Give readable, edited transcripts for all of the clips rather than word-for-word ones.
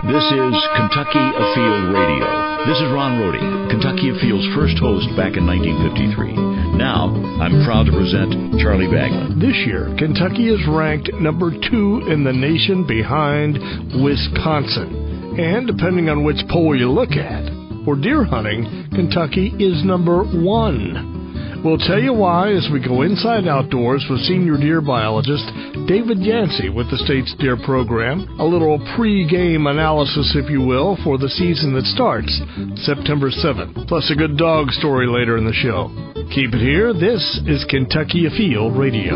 This is Kentucky Afield Radio. This is Ron Rohde, Kentucky Afield's first host back in 1953. Now, I'm proud to present Charlie Baglin. This year, Kentucky is ranked number 2 in the nation behind Wisconsin. And depending on which poll you look at, for deer hunting, Kentucky is number 1. We'll tell you why as we go inside outdoors with senior deer biologist David Yancy with the state's deer program. A little pre-game analysis, if you will, for the season that starts September 7th. Plus a good dog story later in the show. Keep it here. This is Kentucky Afield Radio.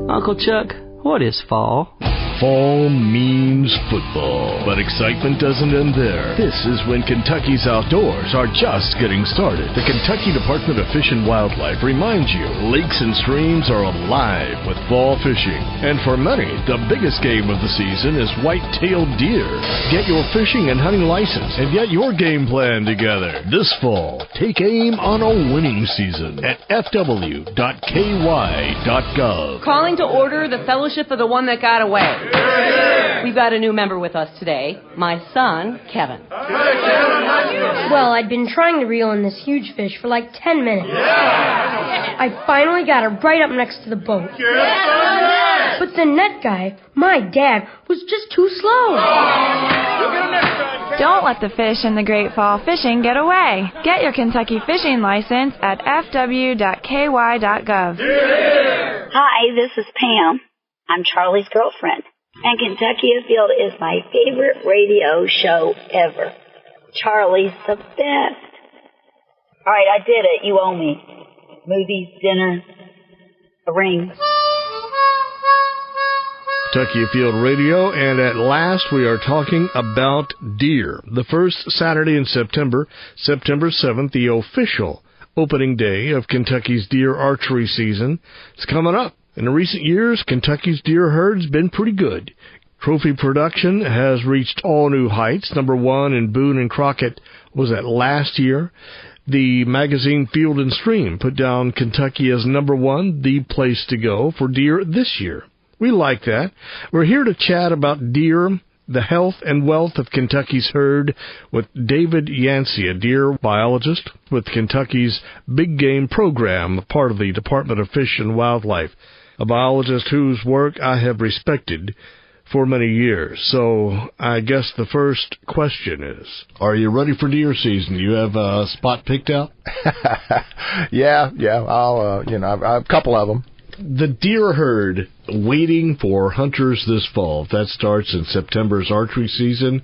Uncle Chuck, what is fall? Fall means football, but excitement doesn't end there. This is when Kentucky's outdoors are just getting started. The Kentucky Department of Fish and Wildlife reminds you lakes and streams are alive with fall fishing. And for many, the biggest game of the season is white-tailed deer. Get your fishing and hunting license and get your game plan together. This fall, take aim on a winning season at fw.ky.gov. Calling to order the Fellowship of the One That Got Away. We've got a new member with us today, my son, Kevin. Well, I'd been trying to reel in this huge fish for like 10 minutes. I finally got her right up next to the boat. But the net guy, my dad, was just too slow. Don't let the fish in the Great Fall Fishing get away. Get your Kentucky fishing license at fw.ky.gov. Hi, this is Pam. I'm Charlie's girlfriend. And Kentucky Afield is my favorite radio show ever. Charlie's the best. All right, I did it. You owe me. Movies, dinner, a ring. Kentucky Afield Radio, and at last we are talking about deer. The first Saturday in September, September 7th, the official opening day of Kentucky's deer archery season. It's coming up. In recent years, Kentucky's deer herd's been pretty good. Trophy production has reached all new heights. Number 1 in Boone and Crockett was that last year. The magazine Field and Stream put down Kentucky as number 1, the place to go for deer this year. We like that. We're here to chat about deer, the health and wealth of Kentucky's herd with David Yancy, a deer biologist with Kentucky's Big Game Program, part of the Department of Fish and Wildlife. A biologist whose work I have respected for many years. So I guess the first question is, are you ready for deer season? You have a spot picked out? Yeah. I'll I have a couple of them. The deer herd waiting for hunters this fall. If that starts in September's archery season,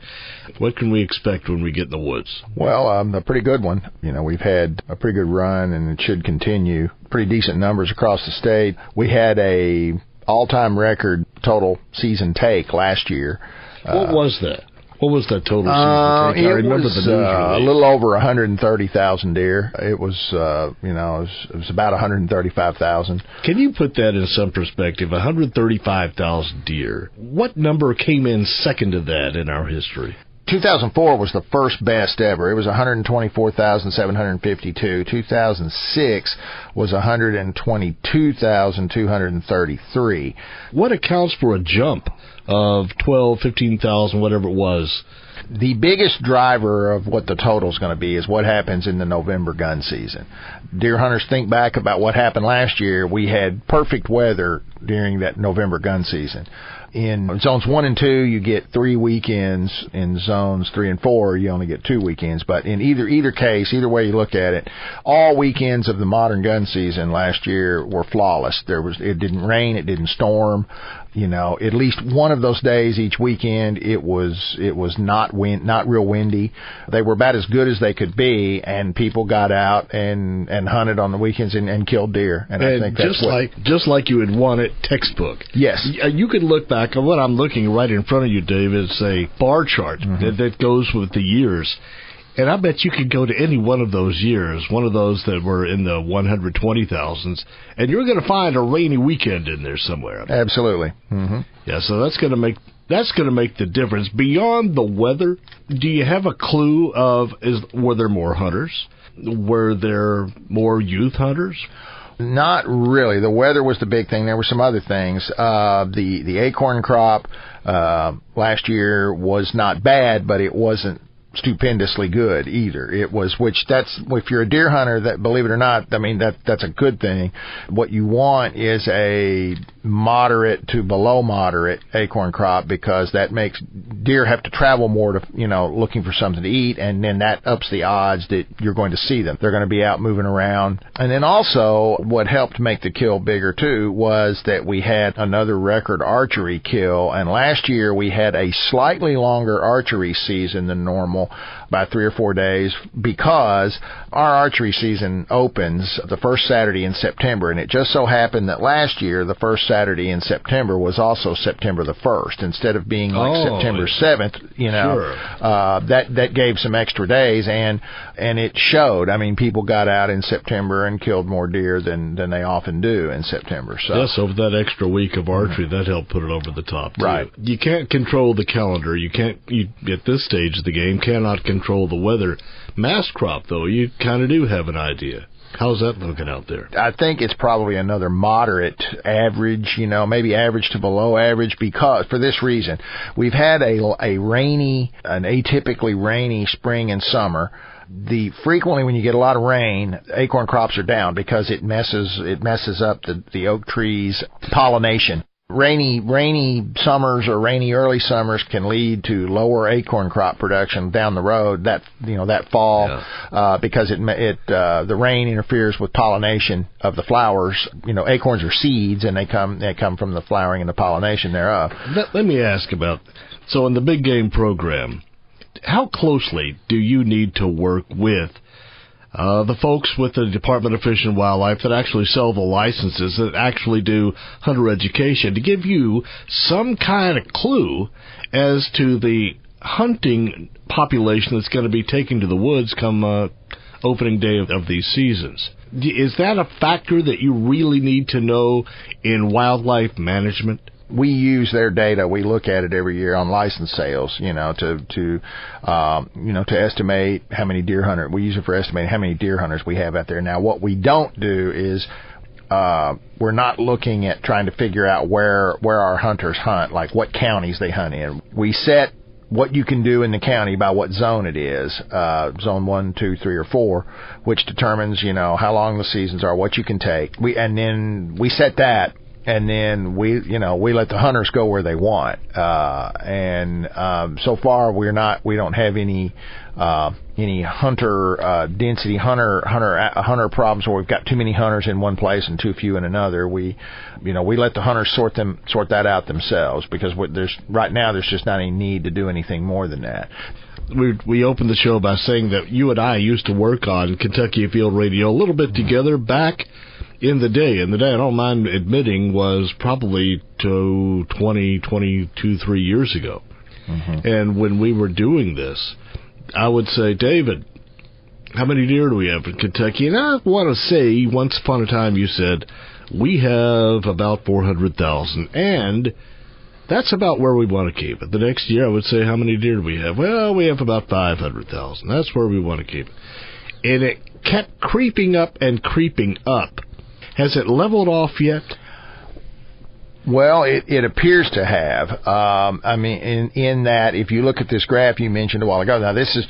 what can we expect when we get in the woods? Well, a pretty good one. We've had a pretty good run, and it should continue. Pretty decent numbers across the state. We had a all-time record total season take last year. What was that? What was that total season take? I remember the news a little over 130,000 deer. It was, it was about 135,000. Can you put that in some perspective? 135,000 deer. What number came in second to that in our history? 2004 was the first best ever. It was 124,752. 2006 was 122,233. What accounts for a jump of 12, 15,000, whatever it was? The biggest driver of what the total is going to be is what happens in the November gun season. Deer hunters think back about what happened last year. We had perfect weather during that November gun season. In zones 1 and 2, you get 3 weekends. In zones 3 and 4, you only get 2 weekends. But in either case, either way you look at it, all weekends of the modern gun season last year were flawless. It didn't rain, it didn't storm. At least one of those days each weekend, it was not real windy. They were about as good as they could be, and people got out and hunted on the weekends and killed deer. And I think that's just like you had won it textbook. Yes, you could look back at what I'm looking right in front of you, David. It's a bar chart that goes with the years. And I bet you could go to any one of those years, one of those that were in the 120,000s, and you're going to find a rainy weekend in there somewhere. Absolutely. Mm-hmm. Yeah, so that's going to make the difference. Beyond the weather, do you have a clue of were there more hunters? Were there more youth hunters? Not really. The weather was the big thing. There were some other things. The acorn crop last year was not bad, but it wasn't stupendously good either. It was, if you're a deer hunter, that, believe it or not, I mean, that's a good thing. What you want is a moderate to below moderate acorn crop, because that makes deer have to travel more to, looking for something to eat, and then that ups the odds that you're going to see them. They're going to be out moving around. And then also, what helped make the kill bigger too was that we had another record archery kill, and last year we had a slightly longer archery season than normal by 3 or 4 days, because our archery season opens the first Saturday in September, and it just so happened that last year the first Saturday in September was also September the 1st, instead of being like September 7th. Sure. That gave some extra days, and it showed. I mean, people got out in September and killed more deer than they often do in September. So yes, over that extra week of archery, that helped put it over the top too. Right. You can't control the calendar. You at this stage of the game cannot control the weather. Mast crop, though, you kind of do have an idea. How's that looking out there? I think it's probably another moderate average, maybe average to below average, because for this reason, we've had an atypically rainy spring and summer. Frequently when you get a lot of rain, acorn crops are down because it messes up the oak trees' pollination. Rainy summers or rainy early summers can lead to lower acorn crop production down the road that fall, because the rain interferes with pollination of the flowers. Acorns are seeds, and they come from the flowering and the pollination thereof. Let me ask about, so in the big game program, how closely do you need to work with the folks with the Department of Fish and Wildlife that actually sell the licenses, that actually do hunter education, to give you some kind of clue as to the hunting population that's going to be taken to the woods come opening day of these seasons? Is that a factor that you really need to know in wildlife management? We use their data. We look at it every year on license sales, to estimate how many deer hunters. We use it for estimating how many deer hunters we have out there. Now, what we don't do is we're not looking at trying to figure out where our hunters hunt, like what counties they hunt in. We set what you can do in the county by what zone it is, zone 1, 2, 3, or 4, which determines, how long the seasons are, what you can take. And then we set that. And then we let the hunters go where they want. So far we don't have any hunter density, hunter problems where we've got too many hunters in one place and too few in another. We let the hunters sort that out themselves, because right now there's just not any need to do anything more than that. We opened the show by saying that you and I used to work on Kentucky Afield Radio a little bit together back in the day. I don't mind admitting, was probably 22, 3 years ago. Mm-hmm. And when we were doing this, I would say, David, how many deer do we have in Kentucky? And I want to say, once upon a time you said, we have about 400,000, and that's about where we want to keep it. The next year I would say, how many deer do we have? Well, we have about 500,000. That's where we want to keep it. And it kept creeping up and creeping up. Has it leveled off yet? Well, it appears to have. In that, if you look at this graph you mentioned a while ago, now this is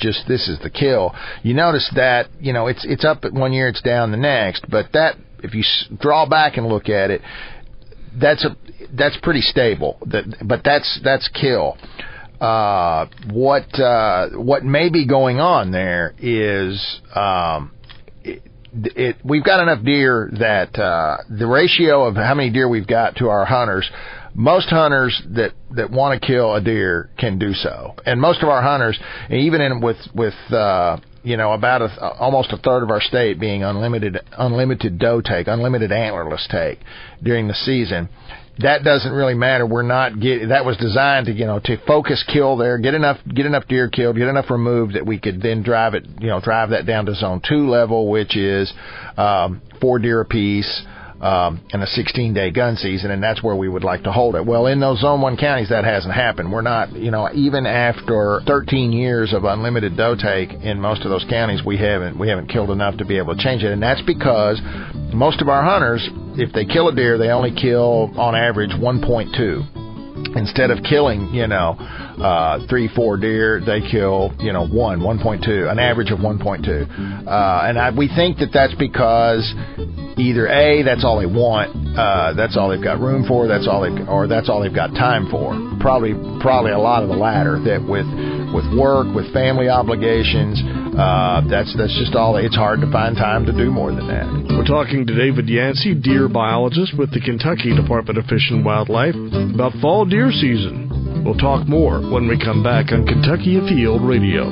the kill. You notice that, it's up at one year, it's down the next, but that, if you draw back and look at it, that's pretty stable. But that's kill. What may be going on there is, we've got enough deer that the ratio of how many deer we've got to our hunters, most hunters that want to kill a deer can do so. And most of our hunters, even with about almost a third of our state being unlimited doe take, unlimited antlerless take during the season, that doesn't really matter. That was designed to focus kill there, get enough deer killed, get enough removed that we could then drive that down to zone 2 level, which is 4 deer apiece, and a 16-day gun season, and that's where we would like to hold it. Well, in those zone 1 counties, that hasn't happened. We're not, even after 13 years of unlimited doe take in most of those counties, we haven't killed enough to be able to change it, and that's because most of our hunters, if they kill a deer, they only kill on average 1.2. Instead of killing, 3-4 deer, they kill, 1.2, an average of 1.2. And we think that that's because either A, that's all they want, that's all they've got room for, that's all they've got time for. Probably a lot of the latter. That with work, with family obligations, that's just all. It's hard to find time to do more than that. We're talking to David Yancy, deer biologist with the Kentucky Department of Fish and Wildlife, about fall deer season. We'll talk more when we come back on Kentucky Afield Radio.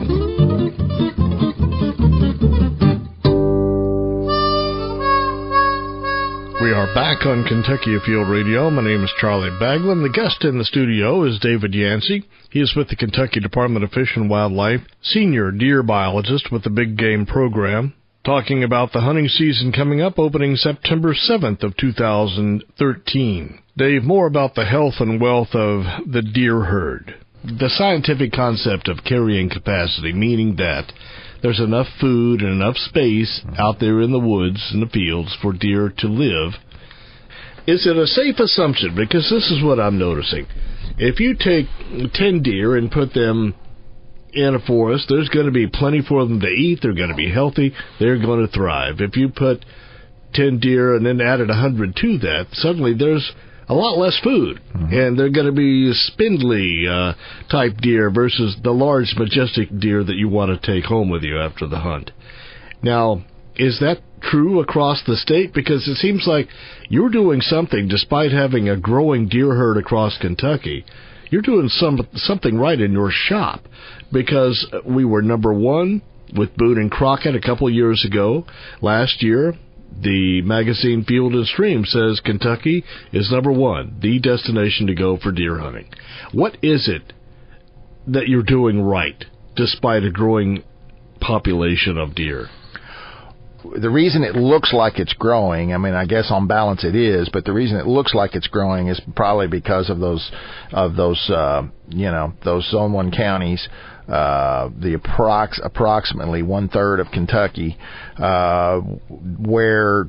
We are back on Kentucky Afield Radio. My name is Charlie Baglin. The guest in the studio is David Yancy. He is with the Kentucky Department of Fish and Wildlife, senior deer biologist with the Big Game Program, talking about the hunting season coming up, opening September 7th of 2013. Dave, more about the health and wealth of the deer herd. The scientific concept of carrying capacity, meaning that there's enough food and enough space out there in the woods and the fields for deer to live. Is it a safe assumption? Because this is what I'm noticing. If you take 10 deer and put them in a forest, there's going to be plenty for them to eat. They're going to be healthy. They're going to thrive. If you put 10 deer and then added 100 to that, suddenly there's a lot less food, and they're going to be spindly type deer versus the large, majestic deer that you want to take home with you after the hunt. Now, is that true across the state? Because it seems like you're doing something, despite having a growing deer herd across Kentucky. You're doing something right in your shop, because we were number one with Boone and Crockett a couple years ago. Last year, the magazine Field and Stream says Kentucky is number one, the destination to go for deer hunting. What is it that you're doing right, despite a growing population of deer? The reason it looks like it's growing, I guess on balance it is, but the reason it looks like it's growing is probably because of those Zone 1 counties, approximately 1/3 of Kentucky, where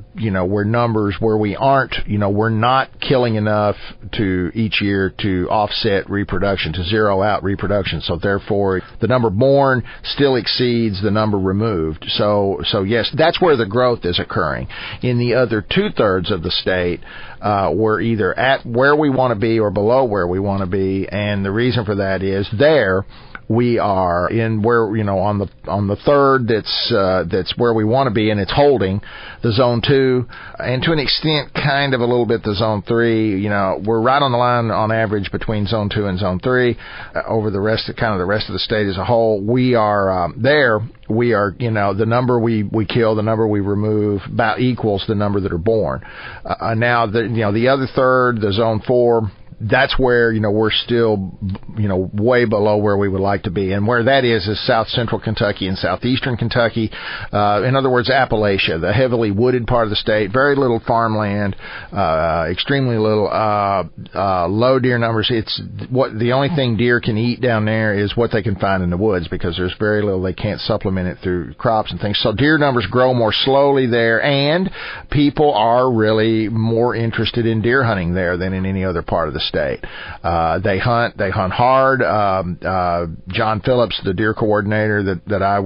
we aren't, we're not killing enough to each year to offset reproduction, to zero out reproduction. So therefore, the number born still exceeds the number removed. So yes, that's where the growth is occurring. In the other 2/3 of the state, we're either at where we want to be or below where we want to be, and the reason for that is there we are in where, on the third that's where we want to be, and it's holding the Zone 2, and to an extent kind of a little bit the Zone 3. We're right on the line on average between Zone 2 and Zone 3. Over the rest of the state as a whole, we are we are, the number we kill, the number we remove about equals the number that are born. Now the other third, the Zone 4, that's where, we're still, way below where we would like to be. And where that is south central Kentucky and southeastern Kentucky. In other words, Appalachia, the heavily wooded part of the state, very little farmland, extremely little, low deer numbers. The only thing deer can eat down there is what they can find in the woods, because there's very little, they can't supplement it through crops and things. So deer numbers grow more slowly there, and people are really more interested in deer hunting there than in any other part of the state. They hunt hard. John Phillips, the deer coordinator that I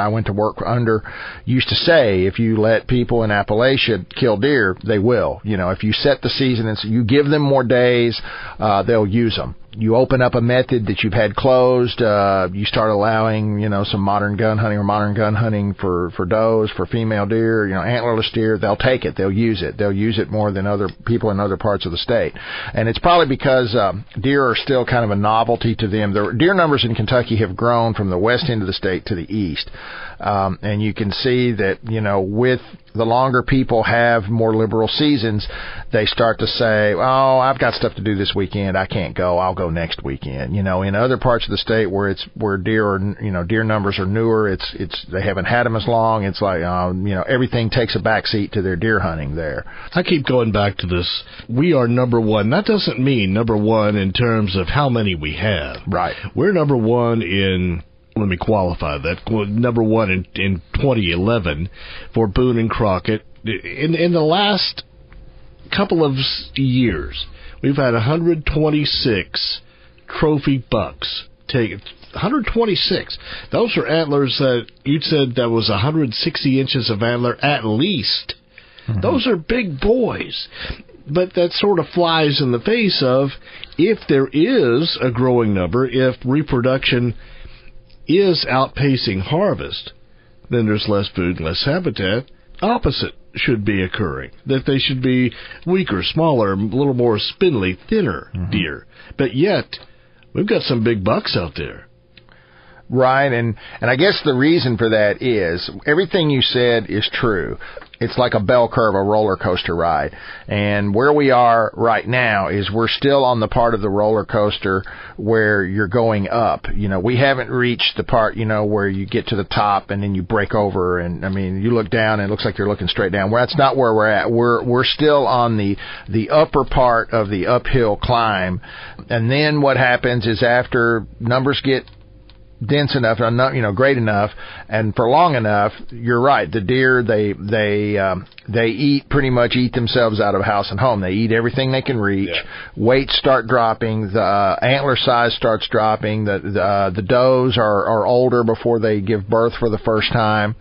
went to work under, used to say, if you let people in Appalachia kill deer, they will. If you set the season and so you give them more days, they'll use them. You open up a method that you've had closed, you start allowing, some modern gun hunting for does, for female deer, antlerless deer, they'll take it, they'll use it more than other people in other parts of the state. And it's probably because deer are still kind of a novelty to them. The deer numbers in Kentucky have grown from the west end of the state to the east. And you can see that, with the longer people have more liberal seasons, they start to say, oh, I've got stuff to do this weekend, I can't go, I'll go next weekend. In other parts of the state where deer numbers are newer, they haven't had them as long, it's like, everything takes a backseat to their deer hunting there. I keep going back to this. We are number one. That doesn't mean number one in terms of how many we have. Right. We're number one in, let me qualify that, number one in 2011 for Boone and Crockett in the last couple of years, we've had 126 trophy bucks taken. 126. Those are antlers that you said that was 160 inches of antler at least. Mm-hmm. Those are big boys. But that sort of flies in the face of, if there is a growing number, if reproduction is outpacing harvest, then there's less food and less habitat. Opposite should be occurring, that they should be weaker, smaller, a little more spindly, thinner deer. But yet, we've got some big bucks out there. Right, and I guess the reason for that is everything you said is true. It's like a bell curve, a roller coaster ride. And where we are right now is we're still on the part of the roller coaster where you're going up. You know, we haven't reached the part, you know, where you get to the top and then you break over, and I mean, you look down and it looks like you're looking straight down. Well, that's not where we're at. We're still on the upper part of the uphill climb. And then what happens is, after numbers get dense enough, you know, great enough, and for long enough, you're right. The deer, they pretty much eat themselves out of house and home. They eat everything they can reach. Yeah. Weights start dropping. The antler size starts dropping. The does are older before they give birth for the first time.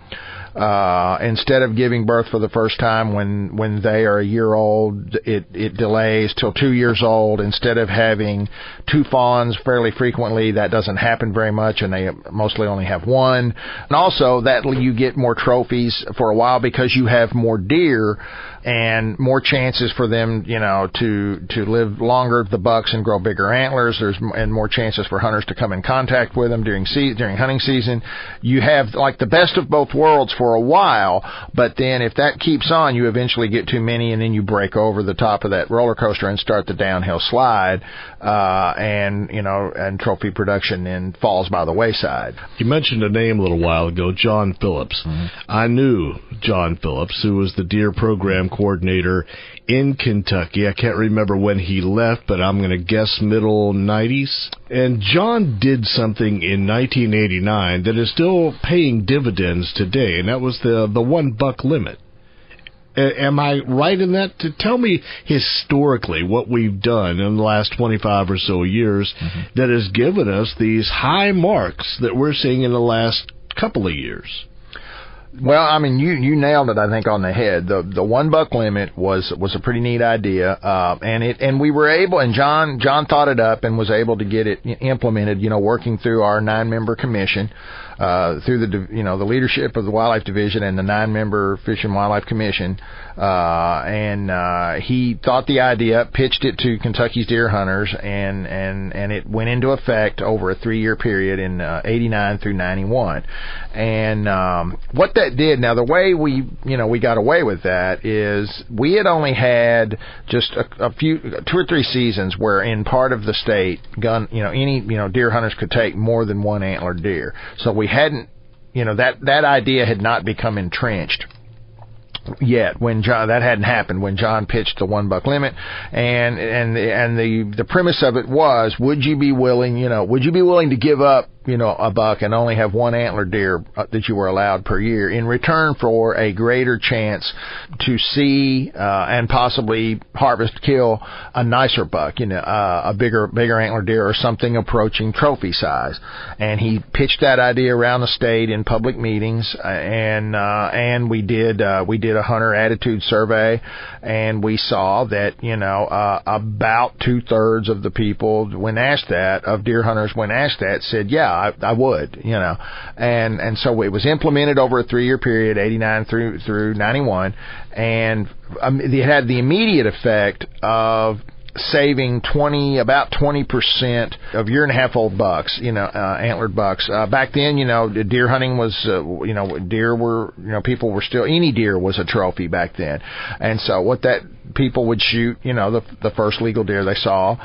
Instead of giving birth for the first time when they are a year old, it delays till 2 years old. Instead of having 2 fawns fairly frequently, that doesn't happen very much, and they mostly only have 1. And also, that you get more trophies for a while because you have more deer and more chances for them, you know, to live longer, the bucks, and grow bigger antlers. And more chances for hunters to come in contact with them during hunting season. You have like the best of both worlds for a while, but then if that keeps on, you eventually get too many, and then you break over the top of that roller coaster and start the downhill slide, and trophy production then falls by the wayside. You mentioned a name a little while ago, John Phillips. Mm-hmm. I knew John Phillips, who was the deer program coordinator in Kentucky. I can't remember when he left, but I'm going to guess middle 90s. And John did something in 1989 that is still paying dividends today, and that was the 1 buck limit. Am I right in that? To tell me historically what we've done in the last 25 or so years that has given us these high marks that we're seeing in the last couple of years. Well, I mean, you nailed it, I think, on the head. The 1 buck limit was a pretty neat idea, and we were able, and John thought it up and was able to get it implemented, you know, working through our 9-member commission, through the leadership of the Wildlife Division and the 9-member Fish and Wildlife Commission, and he thought the idea, pitched it to Kentucky's deer hunters, and it went into effect over a 3-year period in 89 through 91. And what that did, now the way we got away with that is we had only had just a few, 2 or 3 seasons where in part of the state deer hunters could take more than 1 antlered deer. So we hadn't, that idea had not become entrenched yet when that hadn't happened when John pitched the 1 buck limit, and the premise of it was, would you be willing to give up a buck and only have 1 antlered deer that you were allowed per year in return for a greater chance to see and possibly kill a nicer buck, a bigger antlered deer or something approaching trophy size. And he pitched that idea around the state in public meetings, and we did a hunter attitude survey, and we saw that about 2/3 of the people of deer hunters when asked that said, yeah, I would, and so it was implemented over a 3-year period, 89 through 91, and it had the immediate effect of saving about 20% of year-and-a-half-old bucks, antlered bucks. Back then, deer hunting was, people were still, any deer was a trophy back then. And so what people would shoot, the first legal deer they saw,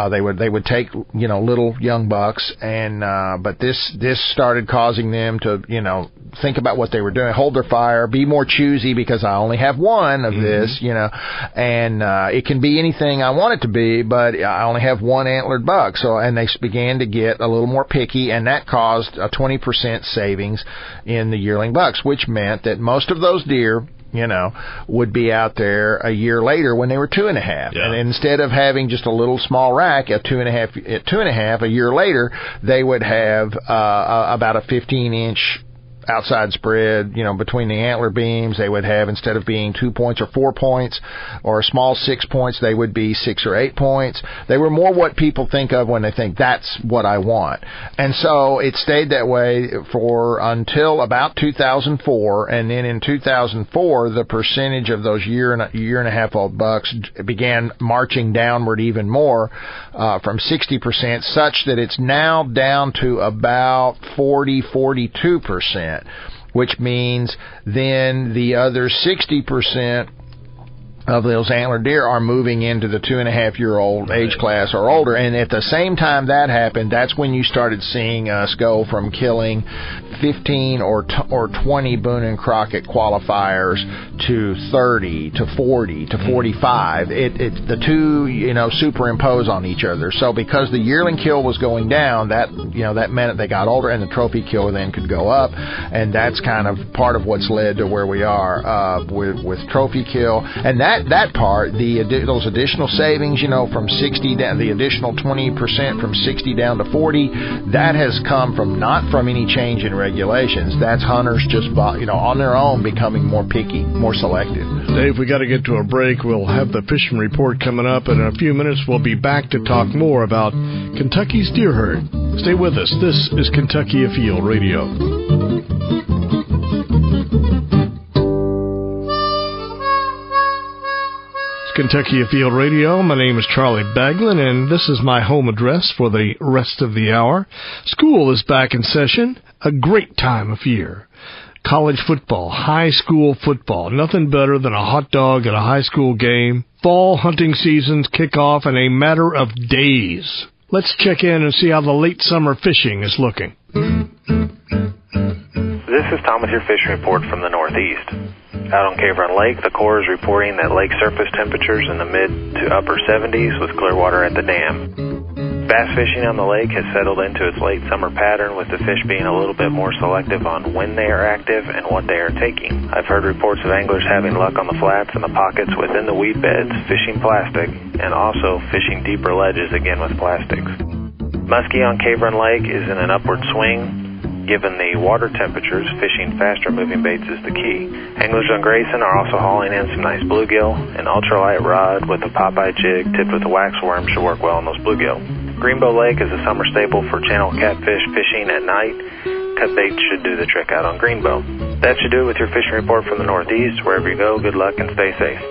they would take, little young bucks, and, but this started causing them to, think about what they were doing, hold their fire, be more choosy because I only have 1 of this, and, it can be anything I want it to be, but I only have 1 antlered buck. So, and they began to get a little more picky, and that caused a 20% savings in the yearling bucks, which meant that most of those deer, would be out there a year later when they were 2.5. Yeah. And instead of having just a little small rack at 2.5, a year later, they would have about a 15-inch outside spread, between the antler beams. They would have, instead of being 2 points or 4 points or a small 6 points, they would be 6 or 8 points. They were more what people think of when they think that's what I want. And so it stayed that way until about 2004. And then in 2004, the percentage of those year and a half old bucks began marching downward even more, from 60%, such that it's now down to about 42%. Which means then the other 60% of those antler deer are moving into the 2.5-year-old age class or older. And at the same time that happened, that's when you started seeing us go from killing 15 or 20 Boone and Crockett qualifiers to 30 to 40 to 45. The two, superimpose on each other. So because the yearling kill was going down, that meant they got older, and the trophy kill then could go up. And that's kind of part of what's led to where we are with trophy kill. And that part, those additional savings, from 60 down, the additional 20% from 60 down to 40, that has come from not from any change in regulations. That's hunters just, on their own becoming more picky, more selective. Dave, we got to get to a break. We'll have the fishing report coming up, and in a few minutes we'll be back to talk more about Kentucky's deer herd. Stay with us. This is Kentucky Afield Radio. Kentucky Afield Radio. My name is Charlie Baglin, and this is my home address for the rest of the hour. School is back in session. A great time of year. College football, high school football. Nothing better than a hot dog at a high school game. Fall hunting seasons kick off in a matter of days. Let's check in and see how the late summer fishing is looking. This is Tom with your fishing report from the Northeast. Out on Cave Run Lake, the Corps is reporting that lake surface temperatures in the mid to upper 70s with clear water at the dam. Bass fishing on the lake has settled into its late summer pattern, with the fish being a little bit more selective on when they are active and what they are taking. I've heard reports of anglers having luck on the flats and the pockets within the weed beds, fishing plastic, and also fishing deeper ledges again with plastics. Muskie on Cave Run Lake is in an upward swing. Given the water temperatures, fishing faster moving baits is the key. Anglers on Grayson are also hauling in some nice bluegill. An ultralight rod with a Popeye jig tipped with a wax worm should work well on those bluegill. Greenbow Lake is a summer staple for channel catfish fishing at night. Cut bait should do the trick out on Greenbow. That should do it with your fishing report from the Northeast. Wherever you go, good luck and stay safe.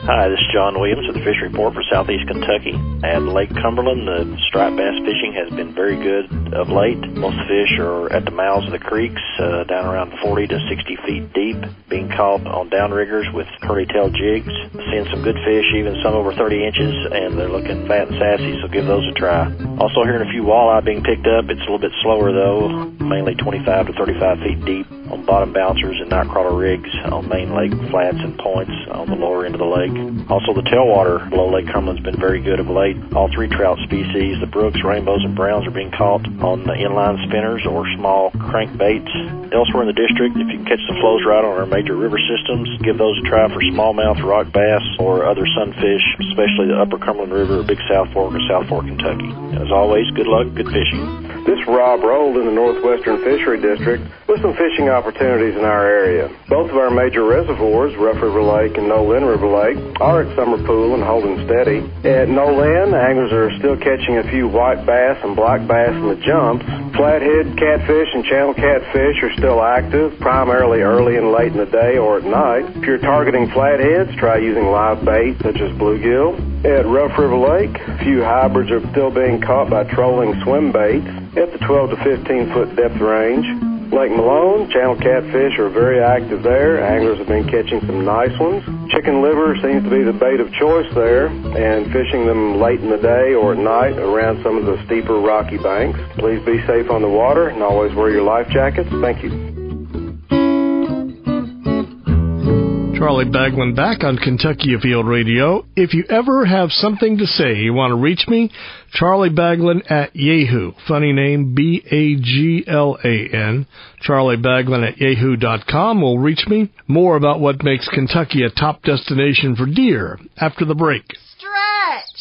Hi, this is John Williams with the Fish Report for Southeast Kentucky. At Lake Cumberland, the striped bass fishing has been very good of late. Most fish are at the mouths of the creeks, down around 40 to 60 feet deep, being caught on downriggers with curly-tailed jigs. Seeing some good fish, even some over 30 inches, and they're looking fat and sassy, so give those a try. Also hearing a few walleye being picked up. It's a little bit slower, though, mainly 25 to 35 feet deep on bottom bouncers and nightcrawler rigs on main lake flats and points on the lower end of the lake. Also, the tailwater below Lake Cumberland's been very good of late. All three trout species, the brooks, rainbows, and browns, are being caught on the inline spinners or small crankbaits. Elsewhere in the district, if you can catch the flows right on our major river systems, give those a try for smallmouth, rock bass, or other sunfish, especially the Upper Cumberland River, Big South Fork, or South Fork, Kentucky. As always, good luck, good fishing. This is Rob Rold in the Northwestern Fishery District with some fishing opportunities in our area. Both of our major reservoirs, Rough River Lake and Nolin River Lake, are at summer pool and holding steady. At Nolin, anglers are still catching a few white bass and black bass in the jumps. Flathead catfish and channel catfish are still active, primarily early and late in the day or at night. If you're targeting flatheads, try using live bait such as bluegill. At Rough River Lake, a few hybrids are still being caught by trolling swim baits at the 12 to 15 foot depth range. Lake Malone, channel catfish are very active there. Anglers have been catching some nice ones. Chicken liver seems to be the bait of choice there, and fishing them late in the day or at night around some of the steeper rocky banks. Please be safe on the water and always wear your life jackets. Thank you. Charlie Baglin back on Kentucky Afield Radio. If you ever have something to say, you want to reach me, Charlie Baglin at Yahoo. Funny name, Baglan. Charlie Baglin at yahoo.com will reach me. More about what makes Kentucky a top destination for deer after the break.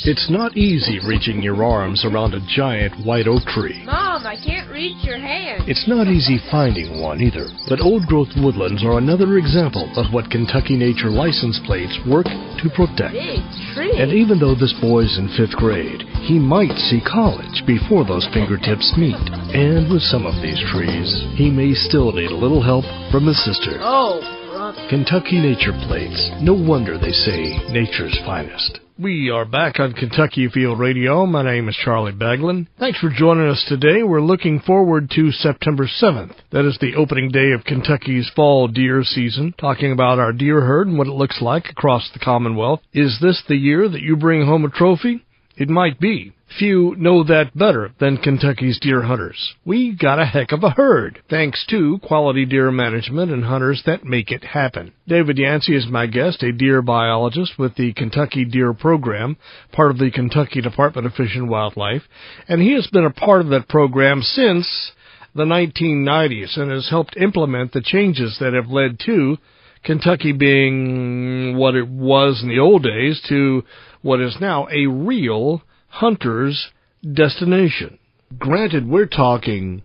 It's not easy reaching your arms around a giant white oak tree. Mom, I can't reach your hand. It's not easy finding one either, but old-growth woodlands are another example of what Kentucky Nature license plates work to protect. Big tree. And even though this boy's in 5th grade, he might see college before those fingertips meet. And with some of these trees, he may still need a little help from his sister. Oh, brother. Kentucky Nature plates. No wonder they say nature's finest. We are back on Kentucky Afield Radio. My name is Charlie Baglin. Thanks for joining us today. We're looking forward to September 7th. That is the opening day of Kentucky's fall deer season, talking about our deer herd and what it looks like across the Commonwealth. Is this the year that you bring home a trophy? It might be. Few know that better than Kentucky's deer hunters. We got a heck of a herd, thanks to quality deer management and hunters that make it happen. David Yancy is my guest, a deer biologist with the Kentucky Deer Program, part of the Kentucky Department of Fish and Wildlife, and he has been a part of that program since the 1990s and has helped implement the changes that have led to Kentucky being what it was in the old days to what is now a real hunter's destination. Granted, we're talking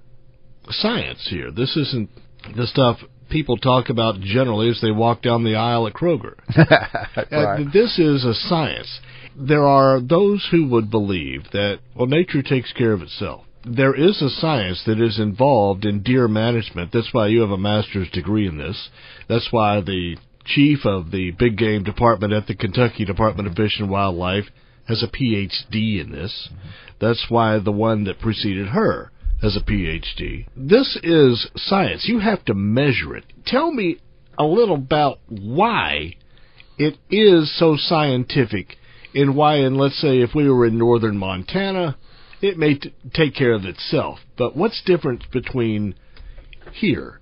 science here. This isn't the stuff people talk about generally as they walk down the aisle at Kroger. Right. This is a science. There are those who would believe that, well, nature takes care of itself. There is a science that is involved in deer management. That's why you have a master's degree in this. That's why the chief of the big game department at the Kentucky Department of Fish and Wildlife has a Ph.D. in this. That's why the one that preceded her has a Ph.D. This is science. You have to measure it. Tell me a little about why it is so scientific and why, and let's say if we were in northern Montana, it may take care of itself. But what's different between here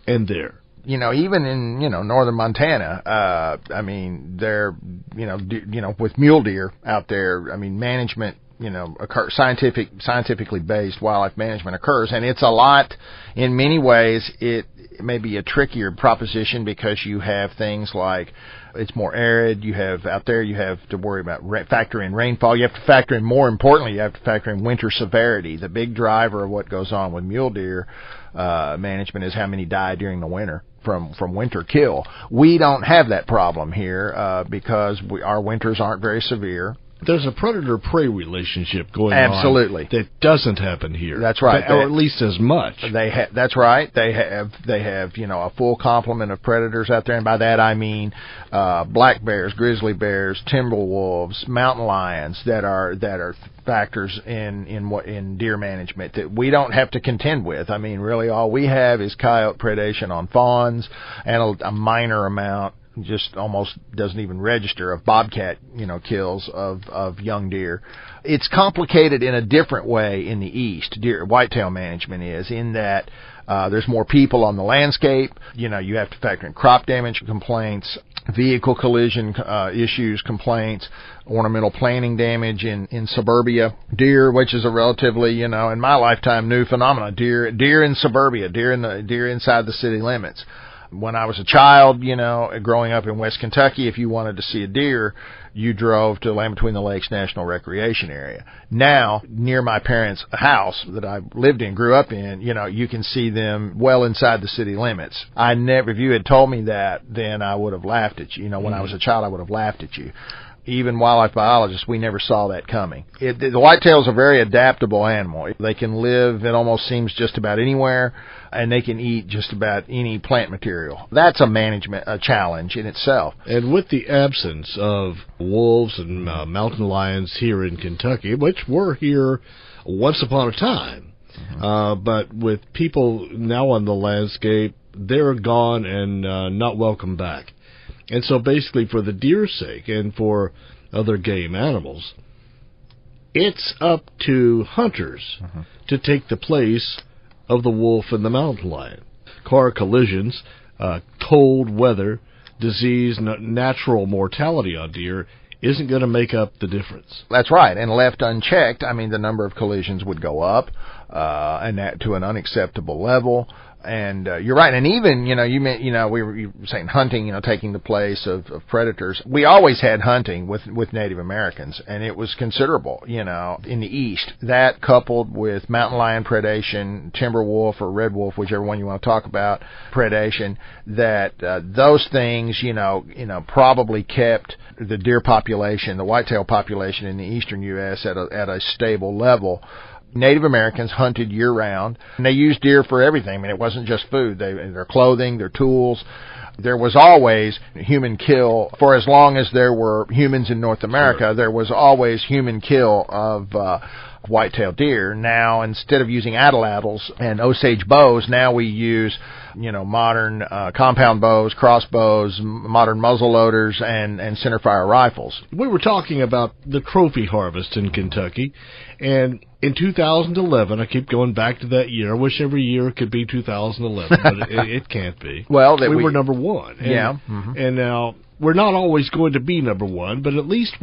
and there? You know, even in, northern Montana, they're, with mule deer out there, management, scientifically based wildlife management occurs, and it's a lot, in many ways, it may be a trickier proposition because you have things like it's more arid. You have to worry about factor in rainfall. You have to factor in, more importantly, you have to factor in winter severity. The big driver of what goes on with mule deer management is how many die during the winter from winter kill. We don't have that problem here because our winters aren't very severe. There's a predator-prey relationship going Absolutely. on that doesn't happen here. That's right. Or at least as much. That's right. They have a full complement of predators out there, and by that I mean black bears, grizzly bears, timber wolves, mountain lions that are factors in deer management that we don't have to contend with. Really all we have is coyote predation on fawns and a minor amount, just almost doesn't even register, of bobcat, kills of young deer. It's complicated in a different way in the east. Whitetail management is in that there's more people on the landscape. You have to factor in crop damage complaints, vehicle collision issues, complaints, ornamental planting damage in suburbia. Deer, which is a relatively, in my lifetime, new phenomenon. Deer in suburbia, deer inside the city limits. When I was a child, growing up in West Kentucky, if you wanted to see a deer, you drove to Land Between the Lakes National Recreation Area. Now, near my parents' house that I lived in, grew up in, you can see them well inside the city limits. If you had told me that, then I would have laughed at you. When I was a child, I would have laughed at you. Even wildlife biologists, we never saw that coming. The whitetail is a very adaptable animal. They can live, it almost seems, just about anywhere, and they can eat just about any plant material. That's a challenge in itself. And with the absence of wolves and mountain lions here in Kentucky, which were here once upon a time, but with people now on the landscape, they're gone and not welcome back. And so basically for the deer's sake and for other game animals, it's up to hunters to take the place of the wolf and the mountain lion. Car collisions, cold weather, disease, natural mortality on deer isn't going to make up the difference. That's right. And left unchecked, I mean, the number of collisions would go up, and that to an unacceptable level. And you're right. And even, you were saying hunting, taking the place of predators. We always had hunting with Native Americans, and it was considerable, in the East. That coupled with mountain lion predation, timber wolf or red wolf, whichever one you want to talk about, predation, that those things, probably kept the deer population, the whitetail population in the eastern U.S. at a stable level. Native Americans hunted year-round, and they used deer for everything. I mean, it wasn't just food. Their clothing, their tools. There was always human kill. For as long as there were humans in North America, sure, there was always human kill of white-tailed deer. Now, instead of using atlatls and Osage bows, now we use, modern compound bows, crossbows, modern muzzle loaders, and centerfire rifles. We were talking about the trophy harvest in Kentucky, and in 2011, I keep going back to that year. I wish every year it could be 2011, but it can't be. Well, we were number one. And, yeah. Mm-hmm. And now we're not always going to be number one, but at least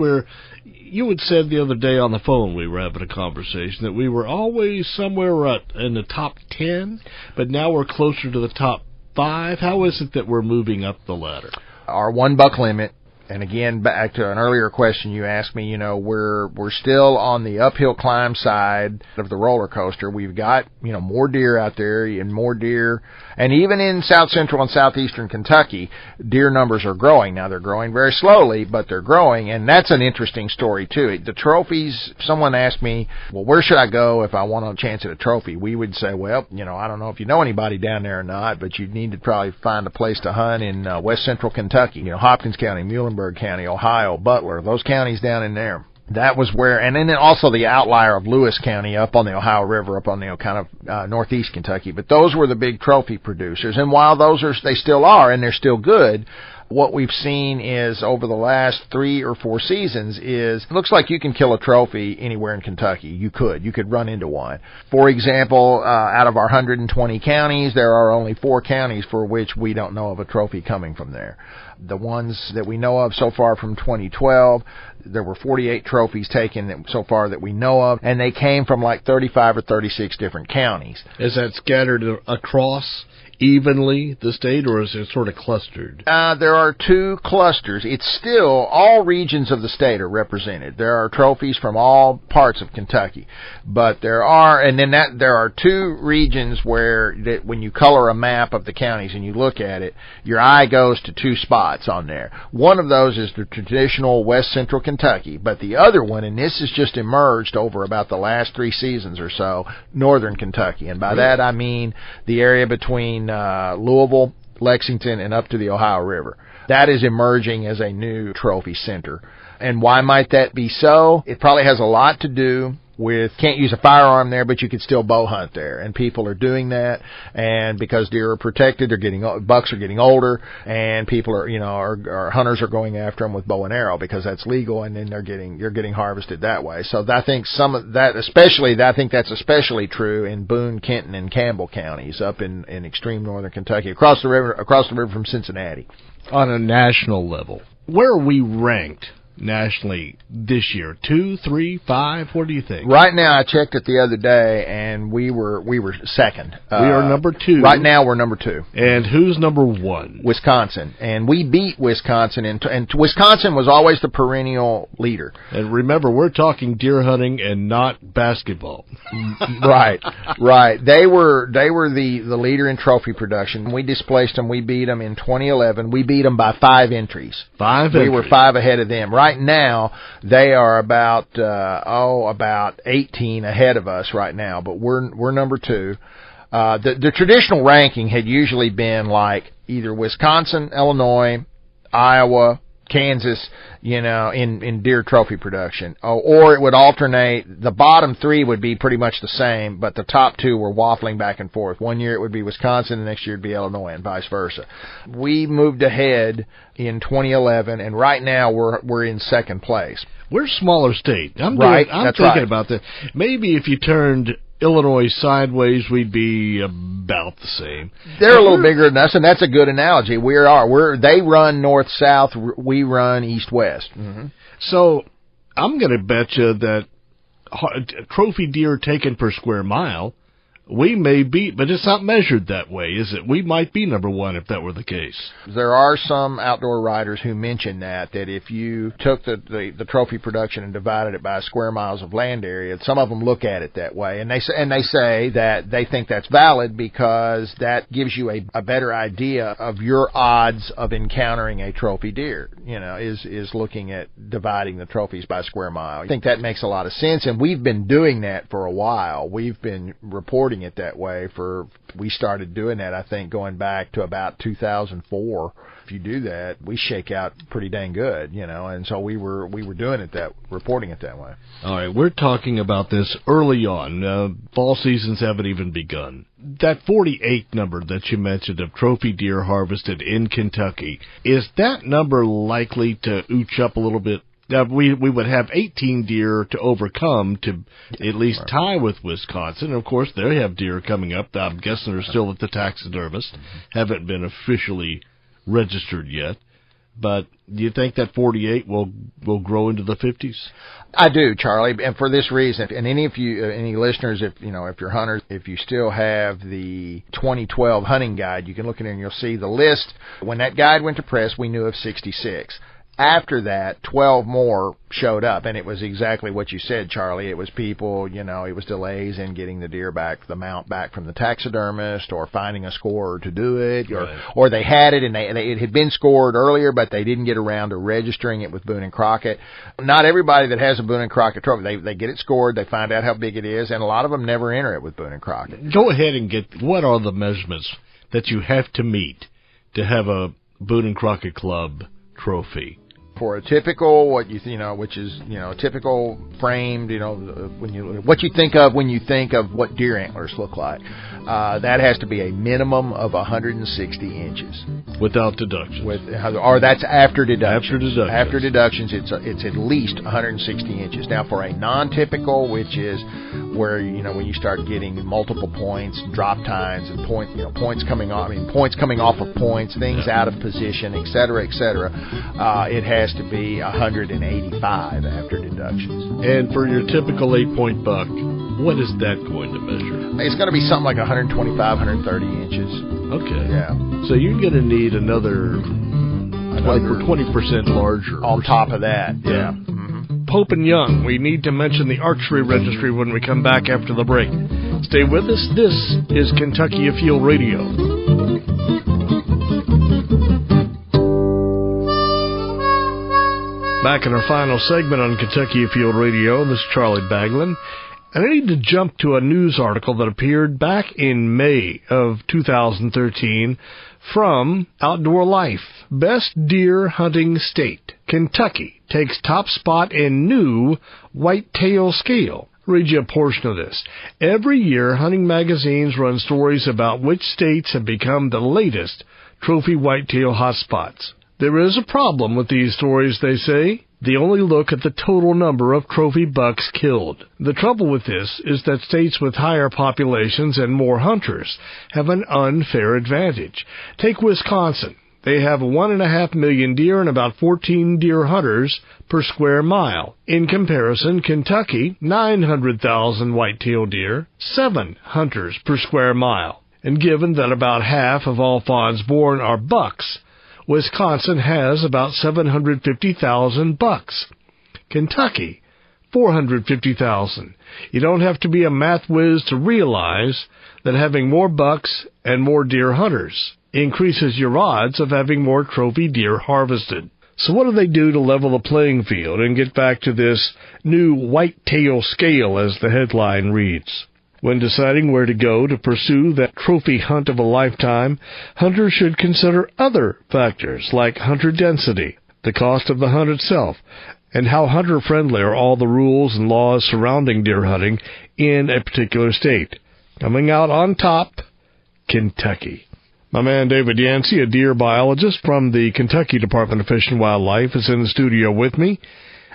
you had said the other day on the phone, we were having a conversation, that we were always somewhere in the top 10, but now we're closer to the top 5. How is it that we're moving up the ladder? Our 1 buck limit. And again, back to an earlier question you asked me, we're still on the uphill climb side of the roller coaster. We've got, more deer out there and more deer. And even in south central and southeastern Kentucky, deer numbers are growing. Now, they're growing very slowly, but they're growing. And that's an interesting story, too. The trophies, someone asked me, well, where should I go if I want a chance at a trophy? We would say, well, I don't know if you know anybody down there or not, but you'd need to probably find a place to hunt in west central Kentucky, Hopkins County, Muhlenberg County, Ohio, Butler, those counties down in there. That was where, and then also the outlier of Lewis County up on the Ohio River, up on the kind of northeast Kentucky. But those were the big trophy producers. And while they still are, and they're still good, what we've seen is over the last 3 or 4 seasons it looks like you can kill a trophy anywhere in Kentucky. You could run into one. For example, out of our 120 counties, there are only 4 counties for which we don't know of a trophy coming from there. The ones that we know of so far from 2012, there were 48 trophies taken so far that we know of, and they came from like 35 or 36 different counties. Is that scattered across evenly the state, or is it sort of clustered? There are 2 clusters. It's still all regions of the state are represented. There are trophies from all parts of Kentucky, but there are 2 regions where when you color a map of the counties and you look at it, your eye goes to 2 spots on there. One of those is the traditional west central Kentucky, but the other one, and this has just emerged over about the last 3 seasons or so, northern Kentucky, and by that I mean the area between Louisville, Lexington, and up to the Ohio River. That is emerging as a new trophy center. And why might that be so? It probably has a lot to do with can't use a firearm there, but you could still bow hunt there, and people are doing that. And because deer are protected, bucks are getting older, and people are hunters are going after them with bow and arrow because that's legal, and then you're getting harvested that way. So I think some of that, I think that's especially true in Boone, Kenton, and Campbell counties up in extreme northern Kentucky, across the river from Cincinnati. On a national level, where are we ranked nationally this year? 2, 3, 5? What do you think? Right now, I checked it the other day, and we were second. We are number 2. Right now, we're number 2. And who's number 1? Wisconsin. And we beat Wisconsin, and Wisconsin was always the perennial leader. And remember, we're talking deer hunting and not basketball. Right. They were the leader in trophy production. We displaced them. We beat them in 2011. We beat them by 5 entries. 5 We entries. were 5 ahead of them. Right now, they are about 18 ahead of us right now, but we're number 2. The traditional ranking had usually been like either Wisconsin, Illinois, Iowa, Kansas, in deer trophy production. Or it would alternate. The bottom 3 would be pretty much the same, but the top 2 were waffling back and forth. One year it would be Wisconsin, the next year it would be Illinois, and vice versa. We moved ahead in 2011, and right now we're in second place. We're a smaller state. I'm Right, thinking that's right. about that. Maybe if you turned Illinois sideways, we'd be about the same. They're a little bigger than us, and that's a good analogy. They run north-south, we run east-west. Mm-hmm. So I'm going to bet you that trophy deer taken per square mile, we may be, but it's not measured that way, is it? We might be number one if that were the case. There are some outdoor writers who mention that if you took the trophy production and divided it by square miles of land area, some of them look at it that way, and they say that they think that's valid because that gives you a better idea of your odds of encountering a trophy deer. Is looking at dividing the trophies by square mile. I think that makes a lot of sense, and we've been doing that for a while. We've been reporting it that way we started doing that, I think, going back to about 2004. If you do that, we shake out pretty dang good, and so we were doing it reporting it that way. All right, we're talking about this early on. Fall seasons haven't even begun. That 48 number that you mentioned of trophy deer harvested in Kentucky, is that number likely to ooch up a little bit? We would have 18 deer to overcome to at least tie with Wisconsin. Of course, they have deer coming up. I'm guessing they're still at the taxidermist. Haven't been officially registered yet. But do you think that 48 will grow into the 50s? I do, Charlie, and for this reason. And any listeners, if you're hunters, if you still have the 2012 hunting guide, you can look in there and you'll see the list. When that guide went to press, we knew of 66. After that, 12 more showed up, and it was exactly what you said, Charlie. It was people, it was delays in getting the mount back from the taxidermist, or finding a scorer to do it, or they had it and it had been scored earlier, but they didn't get around to registering it with Boone & Crockett. Not everybody that has a Boone & Crockett trophy, they get it scored, they find out how big it is, and a lot of them never enter it with Boone & Crockett. Go ahead and what are the measurements that you have to meet to have a Boone & Crockett Club trophy? For a typical, typical framed, what you think of when you think of what deer antlers look like, that has to be a minimum of 160 inches. Without deductions. Or that's after deductions. After deductions. It's at least 160 inches. Now, for a non-typical, which is where, when you start getting multiple points, drop tines, and points coming off of points, things out of position, et cetera, it has to be 185 after deductions. And for your typical 8-point buck, what is that going to measure? It's going to be something like 125, 130 inches. Okay. Yeah. So you're going to need another 20% larger. On top of that, yeah. Mm-hmm. Pope and Young, we need to mention the archery registry when we come back after the break. Stay with us. This is Kentucky Afield Radio. Back in our final segment on Kentucky Afield Radio, this is Charlie Baglin, and I need to jump to a news article that appeared back in May of 2013 from Outdoor Life. Best deer hunting state. Kentucky takes top spot in new whitetail scale. Read you a portion of this. Every year, hunting magazines run stories about which states have become the latest trophy whitetail hotspots. There is a problem with these stories, they say. They only look at the total number of trophy bucks killed. The trouble with this is that states with higher populations and more hunters have an unfair advantage. Take Wisconsin. They have 1.5 million deer and about 14 deer hunters per square mile. In comparison, Kentucky, 900,000 whitetail deer, 7 hunters per square mile. And given that about half of all fawns born are bucks, Wisconsin has about 750,000 bucks. Kentucky, 450,000. You don't have to be a math whiz to realize that having more bucks and more deer hunters increases your odds of having more trophy deer harvested. So what do they do to level the playing field and get back to this new whitetail scale, as the headline reads? When deciding where to go to pursue that trophy hunt of a lifetime, hunters should consider other factors like hunter density, the cost of the hunt itself, and how hunter-friendly are all the rules and laws surrounding deer hunting in a particular state. Coming out on top, Kentucky. My man David Yancy, a deer biologist from the Kentucky Department of Fish and Wildlife, is in the studio with me.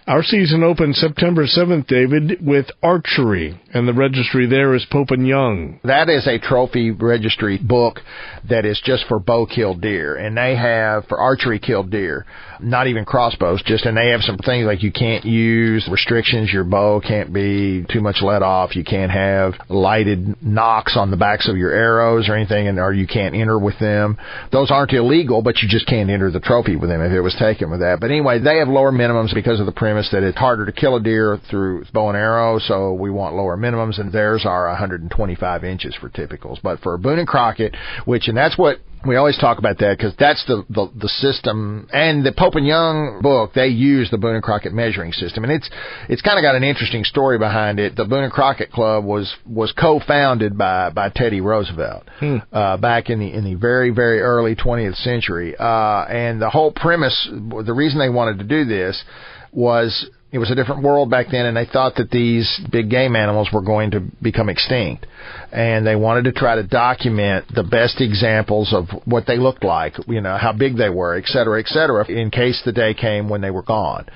Our season opens September 7th, David, with archery, and the registry there is Pope and Young. That is a trophy registry book that is just for bow-killed deer, and they have, for archery-killed deer, not even crossbows, and they have some things like you can't use restrictions, your bow can't be too much let off, you can't have lighted knocks on the backs of your arrows or anything, or you can't enter with them. Those aren't illegal, but you just can't enter the trophy with them if it was taken with that. But anyway, they have lower minimums because of the premise that it's harder to kill a deer through bow and arrow, so we want lower minimums, and theirs are 125 inches for typicals. But for Boone and Crockett, and that's what we always talk about, that because that's the system, and the Pope and Young book, they use the Boone and Crockett measuring system, and it's kind of got an interesting story behind it. The Boone and Crockett Club was co-founded by Teddy Roosevelt back in the very, very early 20th century, and the whole premise, the reason they wanted to do this was it was a different world back then, and they thought that these big game animals were going to become extinct. And they wanted to try to document the best examples of what they looked like, how big they were, et cetera, in case the day came when they were gone.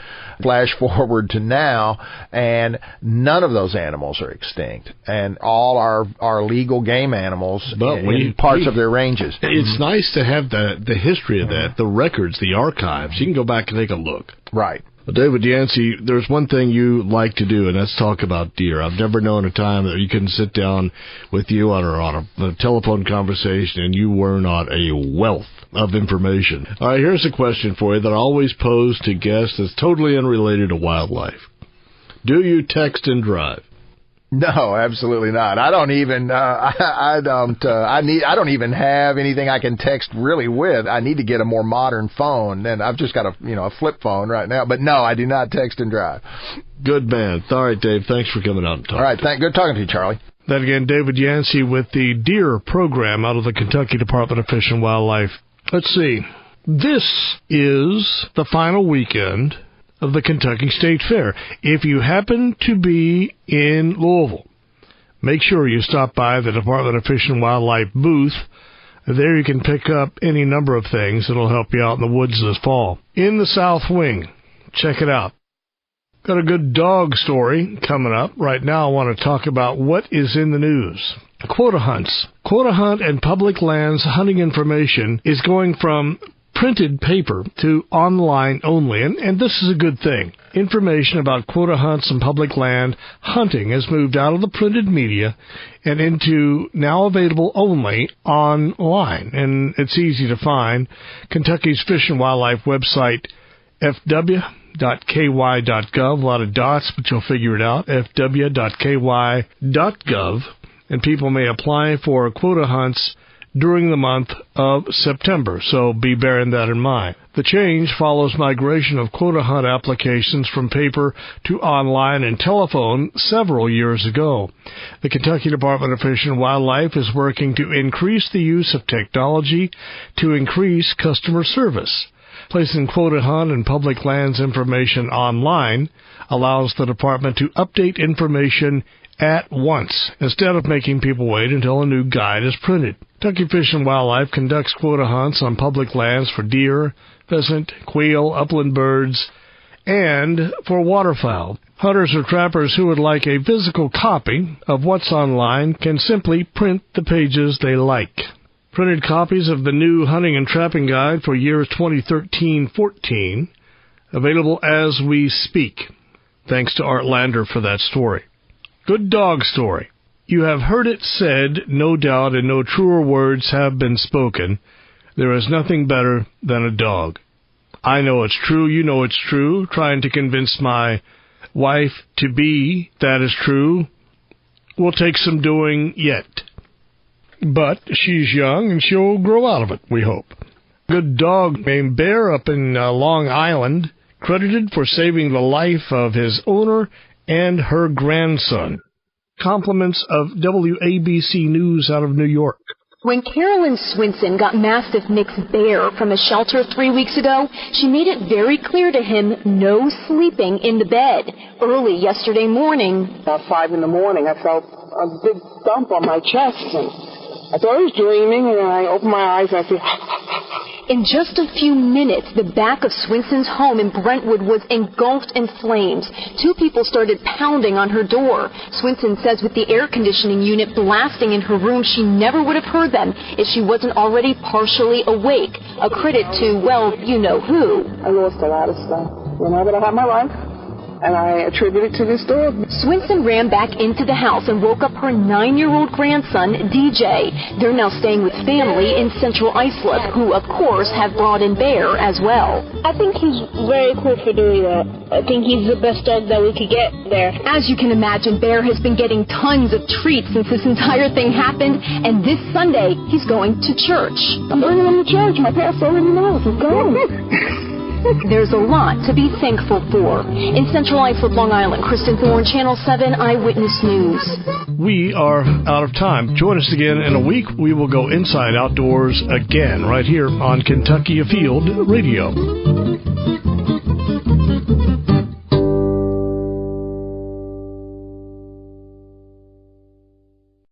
Flash forward to now, and none of those animals are extinct. And all are legal game animals in parts of their ranges. It's nice to have the history of that, the records, the archives. You can go back and take a look. Right. Well, David Yancy, there's one thing you like to do, and that's talk about deer. I've never known a time that you couldn't sit down with you on a telephone conversation and you were not a wealth of information. All right, here's a question for you that I always pose to guests that's totally unrelated to wildlife. Do you text and drive? No, absolutely not. I don't even. I don't even have anything I can text really with. I need to get a more modern phone, and I've just got a flip phone right now. But no, I do not text and drive. Good man. All right, Dave. Thanks for coming out and talking. All right, good talking to you, Charlie. That again, David Yancy with the deer program out of the Kentucky Department of Fish and Wildlife. Let's see. This is the final weekend of the Kentucky State Fair. If you happen to be in Louisville, make sure you stop by the Department of Fish and Wildlife booth. There you can pick up any number of things that'll help you out in the woods this fall. In the South Wing, check it out. Got a good dog story coming up. Right now I want to talk about what is in the news. Quota hunts. Quota hunt and public lands hunting information is going from printed paper to online only, and this is a good thing. Information about quota hunts and public land hunting has moved out of the printed media and into now available only online, and it's easy to find. Kentucky's Fish and Wildlife website, fw.ky.gov, a lot of dots, but you'll figure it out, fw.ky.gov, and people may apply for quota hunts during the month of September, so be bearing that in mind. The change follows migration of quota hunt applications from paper to online and telephone several years ago. The Kentucky Department of Fish and Wildlife is working to increase the use of technology to increase customer service. Placing quota hunt and public lands information online allows the department to update information at once, instead of making people wait until a new guide is printed. Kentucky Fish and Wildlife conducts quota hunts on public lands for deer, pheasant, quail, upland birds, and for waterfowl. Hunters or trappers who would like a physical copy of what's online can simply print the pages they like. Printed copies of the new hunting and trapping guide for years 2013-14, available as we speak. Thanks to Art Lander for that story. Good dog story. You have heard it said, no doubt, and no truer words have been spoken. There is nothing better than a dog. I know it's true. You know it's true. Trying to convince my wife-to-be that is true will take some doing yet. But she's young, and she'll grow out of it, we hope. Good dog named Bear up in Long Island, credited for saving the life of his owner and her grandson. Compliments of WABC News out of New York. When Carolyn Swinson got Mastiff Nick's Bear from a shelter 3 weeks ago, she made it very clear to him no sleeping in the bed. Early yesterday morning, about 5 in the morning, I felt a big thump on my chest, and I thought I was dreaming, and I opened my eyes and I said, In just a few minutes, the back of Swinson's home in Brentwood was engulfed in flames. 2 people started pounding on her door. Swinson says with the air conditioning unit blasting in her room, she never would have heard them if she wasn't already partially awake. A credit to, well, you know who. I lost a lot of stuff, but I have my life. And I attribute it to this dog. Swinson ran back into the house and woke up her 9-year-old grandson, DJ. They're now staying with family in Central Islip, who, of course, have brought in Bear as well. I think he's very cool for doing that. I think he's the best dog that we could get there. As you can imagine, Bear has been getting tons of treats since this entire thing happened, and this Sunday, he's going to church. I'm bringing him to church. My pastor already knows. He's going. There's a lot to be thankful for. In Central Islip, Long Island, Kristen Thorne, Channel 7 Eyewitness News. We are out of time. Join us again in a week. We will go inside outdoors again right here on Kentucky Afield Radio.